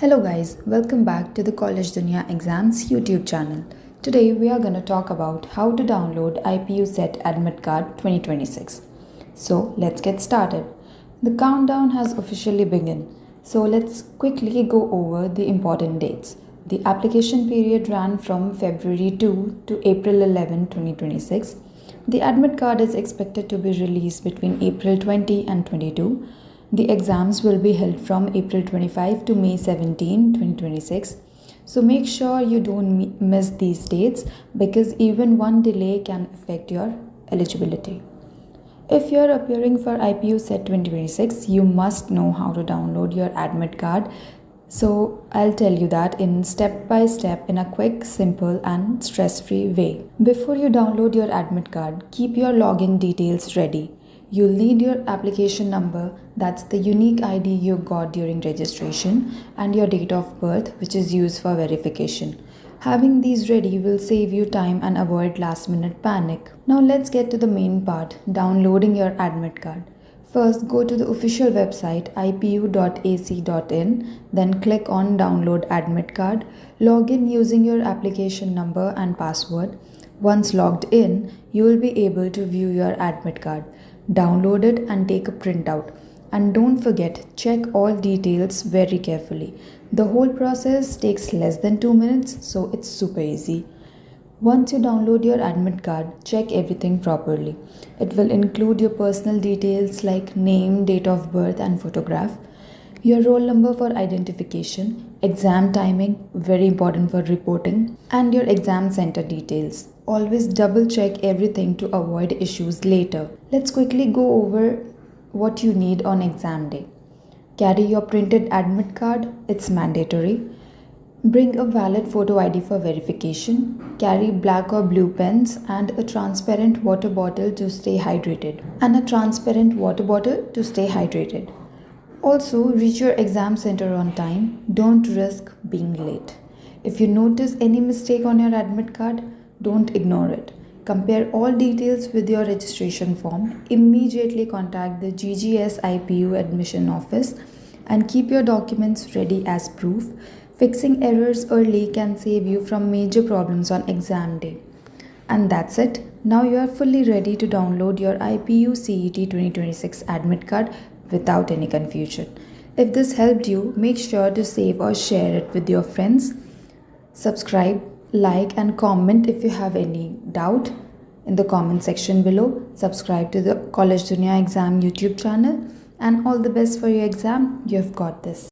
Hello guys, welcome back to the College Dunia Exams YouTube channel. Today we are going to talk about how to download IPU CET Admit Card 2026. So let's get started. The countdown has officially begun. So let's quickly go over the important dates. The application period ran from February 2 to April 11, 2026. The admit card is expected to be released between April 20 and 22. The exams will be held from April 25 to May 17, 2026. So make sure you don't miss these dates because even one delay can affect your eligibility. If you're appearing for IPU CET 2026, you must know how to download your admit card. So I'll tell you that in step by step in a quick, simple and stress-free way. Before you download your admit card, keep your login details ready. You'll need your application number, that's the unique ID you got during registration, and your date of birth, which is used for verification. Having these ready will save you time and avoid last-minute panic. Now let's get to the main part, downloading your admit card. First, go to the official website ipu.ac.in, then click on Download Admit Card. Log in using your application number and password. Once logged in, you will be able to view your admit card. Download it and take a printout. And don't forget, check all details very carefully. The whole process takes less than 2 minutes, so it's super easy. Once you download your admit card, check everything properly. It will include your personal details like name, date of birth and photograph, your roll number for identification, exam timing, very important for reporting, and your exam center details. Always double check everything to avoid issues later. Let's quickly go over what you need on exam day. Carry your printed admit card, it's mandatory. Bring a valid photo ID for verification. Carry black or blue pens and a transparent water bottle to stay hydrated. Also, reach your exam center on time. Don't risk being late. If you notice any mistake on your admit card, don't ignore it. Compare all details with your registration form. Immediately contact the GGS IPU admission office and keep your documents ready as proof. Fixing errors early can save you from major problems on exam day. And that's it. Now you are fully ready to download your IPU CET 2026 admit card without any confusion. If this helped you, make sure to save or share it with your friends. Subscribe, like and comment if you have any doubt in the comment section below. Subscribe to the College Dunia Exam YouTube channel and all the best for your exam. You've got this.